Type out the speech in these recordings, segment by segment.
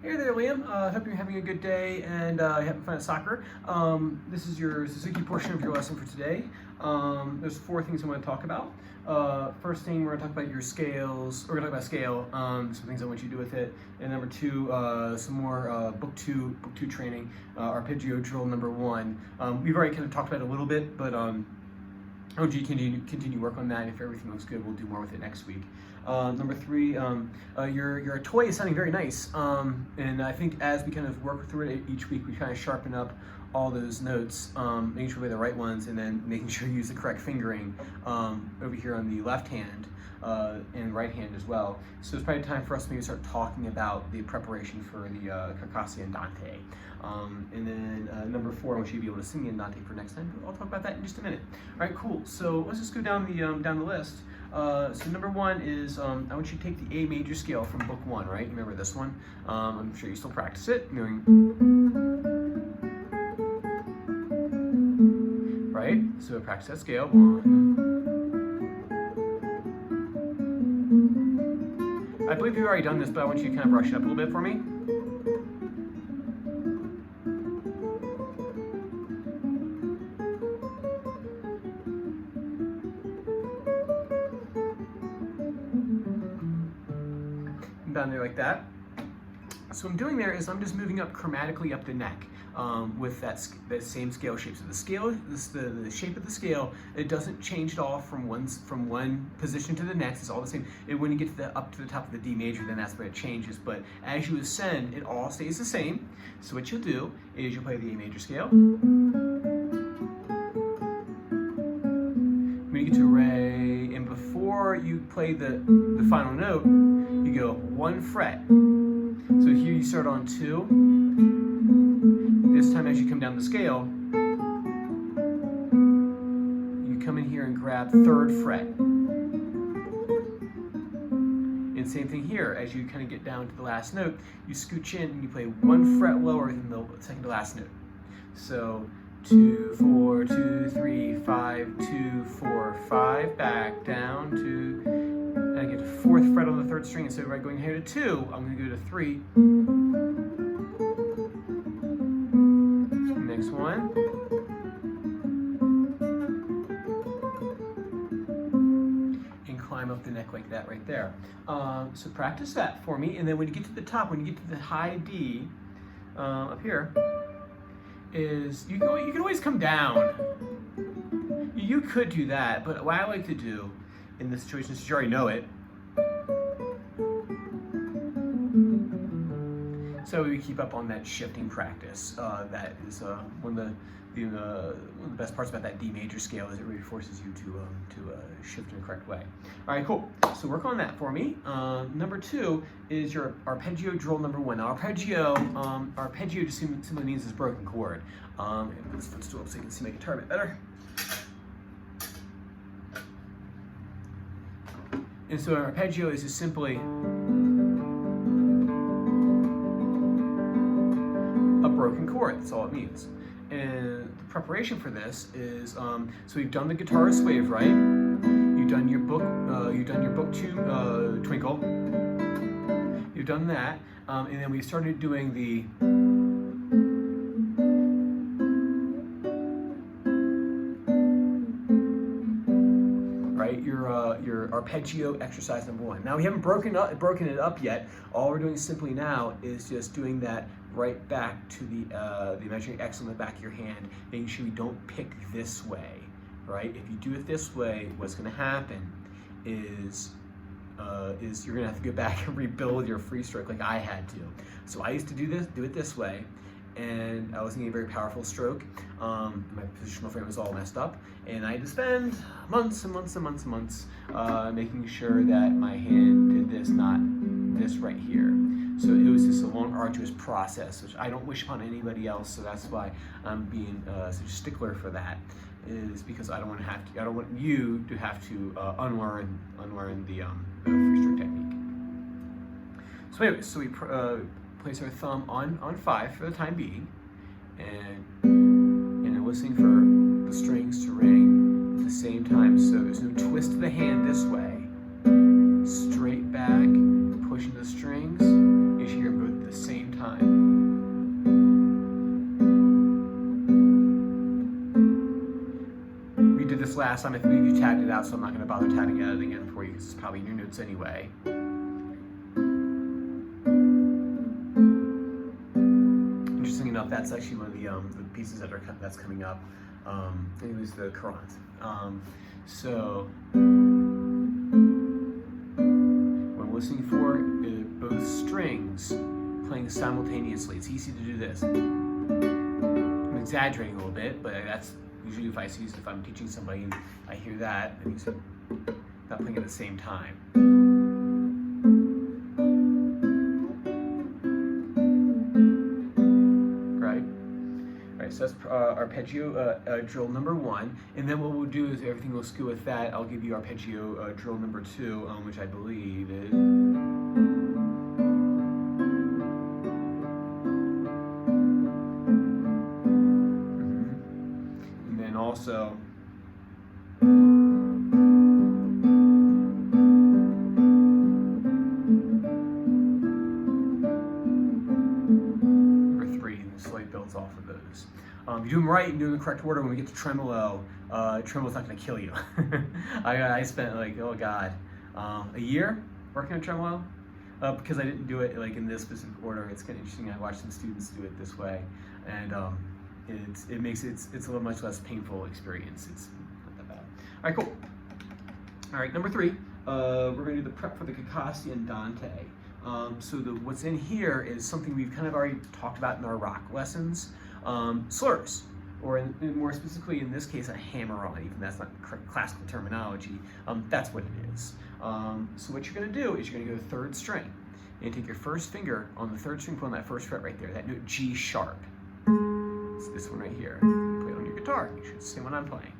Hey there, Liam. Hope you're having a good day and having fun at soccer. This is your Suzuki portion of your lesson for today. There's four things I want to talk about. First thing, we're going to talk about your scales. We're going to talk about scale, some things I want you to do with it. And number two, some more book two training, arpeggio drill number one. We've already kind of talked about it a little bit, but I want you to continue work on that. If everything looks good, we'll do more with it next week. Number three, your toy is sounding very nice, and I think as we kind of work through it each week, we kind of sharpen up all those notes, making sure we're the right ones, and then making sure you use the correct fingering over here on the left hand and right hand as well. So it's probably time for us to maybe start talking about the preparation for the Kakassi Dante. And then number four, I want you to be able to sing Dante for next time. I'll talk about that in just a minute. All right, cool. So let's just go down the list. So number one is I want you to take the A major scale from book one, right? You remember this one? I'm sure you still practice it. Right? So practice that scale. I believe you've already done this, but I want you to kind of brush it up a little bit for me. Down there like that. So what I'm doing there is I'm just moving up chromatically up the neck with that same scale shape. So the scale, the shape of the scale, it doesn't change at all from one position to the next. It's all the same. When you get up to the top of the D major, then that's where it changes. But as you ascend, it all stays the same. So what you'll do is you'll play the A major scale. When you get to Re, and before you play the final note, you go one fret. So here you start on 2. This time as you come down the scale, you come in here and grab 3rd fret. And same thing here, as you kind of get down to the last note, you scooch in and you play 1 fret lower than the second to last note. So 2, 4, 2, 3, 5, 2, 4, 5, back down to, and I get to 4th fret on the 3rd string, and so by going here to 2, I'm going to go to 3. Next one. And climb up the neck like that right there. So practice that for me, and then when you get to the top, when you get to the high D up here, is you can always come down. You could do that, but what I like to do in this situation, since you already know it, so we keep up on that shifting practice. That is one of the best parts about that D major scale is it really forces you to shift in the correct way. All right, cool. So work on that for me. Number two is your arpeggio drill number one. Now arpeggio just simply means this broken chord. Put this footstool up so you can see my guitar a bit better. And so an arpeggio is just simply a broken chord. That's all it means. And the preparation for this is so we've done the guitarist wave, right? You've done your book two Twinkle. You've done that, and then we started doing the your arpeggio exercise number one. Now we haven't broken it up yet. All we're doing simply now is just doing that right back to the imaginary X on the back of your hand, making sure you don't pick this way, right? If you do it this way, what's going to happen is you're going to have to go back and rebuild your free stroke like I had to. So I used to do it this way, and I wasn't getting a very powerful stroke. My positional frame was all messed up, and I had to spend months and months and months and months making sure that my hand did this, not this right here. So it was just a long, arduous process, which I don't wish upon anybody else. So that's why I'm being such a stickler for that, is because I don't want you to have to unlearn the free stroke technique. So anyway, so we place our thumb on 5 for the time being, and then listening for the strings to ring at the same time. So there's no twist of the hand this way. Straight back, pushing the strings. You should hear both at the same time. last time I believe you tagged it out, so I'm not going to bother tagging it out again for you because it's probably in your notes anyway. Interesting enough, that's actually one of the pieces that's coming up. It was the Courant. So what I'm listening for is both strings playing simultaneously. It's easy to do this. I'm exaggerating a little bit, but that's usually if I'm teaching somebody and I hear that, and he's not playing at the same time. So that's arpeggio drill number 1, and then what we'll do is everything looks good with that. I'll give you arpeggio drill number 2, which I believe is. And then also. Off of those. You do them right and do them in the correct order. When we get to tremolo, tremolo's not going to kill you. I spent like, oh god, a year working on tremolo because I didn't do it like in this specific order. It's kind of interesting. I watched some students do it this way, and it makes it's a little much less painful experience. It's not that bad. All right, cool. All right, number 3, we're going to do the prep for the Kakassi Dante. So what's in here is something we've kind of already talked about in our rock lessons, slurs, or more specifically in this case, a hammer-on, even that's not classical terminology. That's what it is. So what you're going to do is you're going to go to the 3rd string, and take your first finger on the 3rd string, put on that 1st fret right there, that note G sharp. It's this one right here. You play it on your guitar. You should see what I'm playing.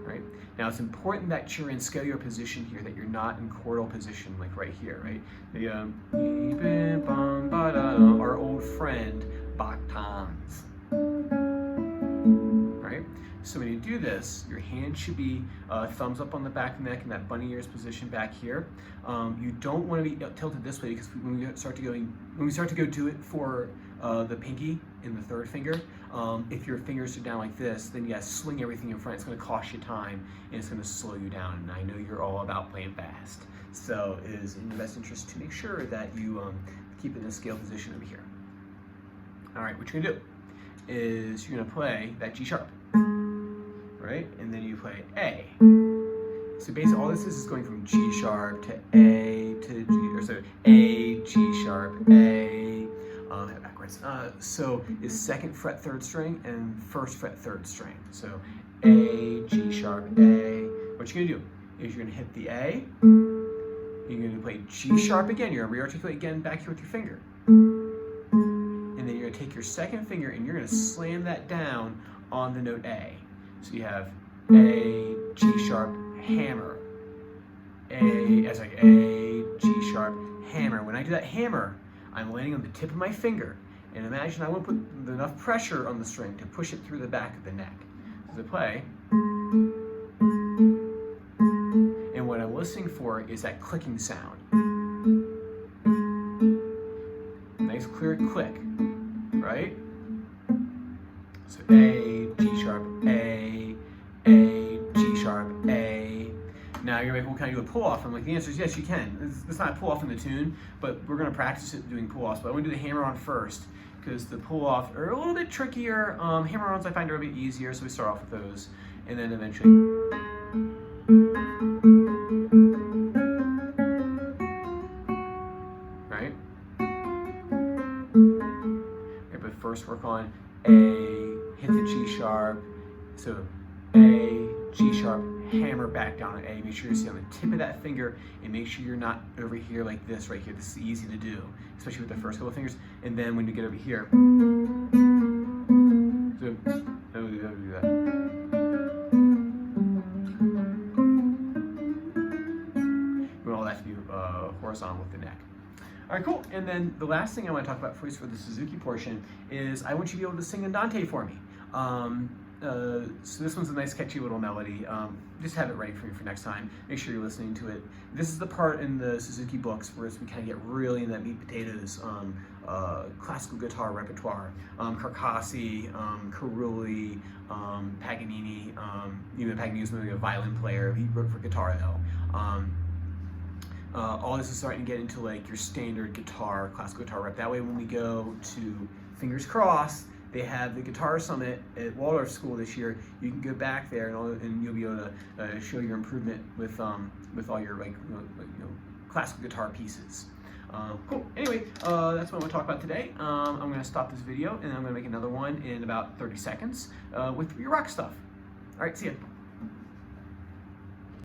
Right? Now it's important that you're in scalar position here, that you're not in chordal position like right here, right? The our old friend Bach toms. Right? So when you do this, your hand should be thumbs up on the back of the neck in that bunny ears position back here. You don't want to be tilted this way because when we start to go to it for the pinky in the 3rd finger, if your fingers are down like this, then you gotta sling everything in front. It's gonna cost you time and it's gonna slow you down. And I know you're all about playing fast, so it is in your best interest to make sure that you keep it in a scale position over here. All right, what you're gonna do is you're gonna play that G sharp, right? And then you play A. So basically all this is going from G sharp to A to G, or so A, G sharp, A, backwards. So is 2nd fret 3rd string and 1st fret 3rd string. So A, G sharp, A. What you're gonna do is you're gonna hit the A, you're gonna play G sharp again, you're gonna re-articulate again back here with your finger. And then you're gonna take your 2nd finger and you're gonna slam that down on the note A. So you have A, G sharp, hammer. A, G sharp, hammer. When I do that hammer, I'm landing on the tip of my finger. And imagine I want to put enough pressure on the string to push it through the back of the neck. So I play. And what I'm listening for is that clicking sound. Nice clear click, right? So A, G sharp, A, G sharp, A. Now you're like, well, can I do a pull-off? I'm like, the answer is yes, you can. It's not a pull-off in the tune, but we're going to practice it doing pull-offs. But I want to do the hammer-on first, because the pull-off are a little bit trickier. Hammer-ons I find are a bit easier, so we start off with those. And then eventually... Right? Okay, but first work on A, hit the G sharp, so A, G sharp, hammer back down on A. Make sure you stay on the tip of that finger and make sure you're not over here like this right here. This is easy to do, especially with the first couple of fingers. And then when you get over here, so do that. You want all that to be horizontal with the neck. All right, cool. And then the last thing I want to talk about for you for the Suzuki portion is I want you to be able to sing Andante for me. So this one's a nice catchy little melody. Just have it ready for you for next time. Make sure you're listening to it. This is the part in the Suzuki books where we kind of get really in that meat potatoes classical guitar repertoire. Kakassi, Carulli, Paganini. Even Paganini was maybe a violin player. He wrote for guitar though. All this is starting to get into like your standard guitar, classical guitar rep. That way when we go to, fingers crossed, they have the Guitar Summit at Waldorf School this year. You can go back there and you'll be able to show your improvement with all your classical guitar pieces. Cool. Anyway, that's what I'm going to talk about today. I'm going to stop this video and I'm going to make another one in about 30 seconds with your rock stuff. All right, see ya.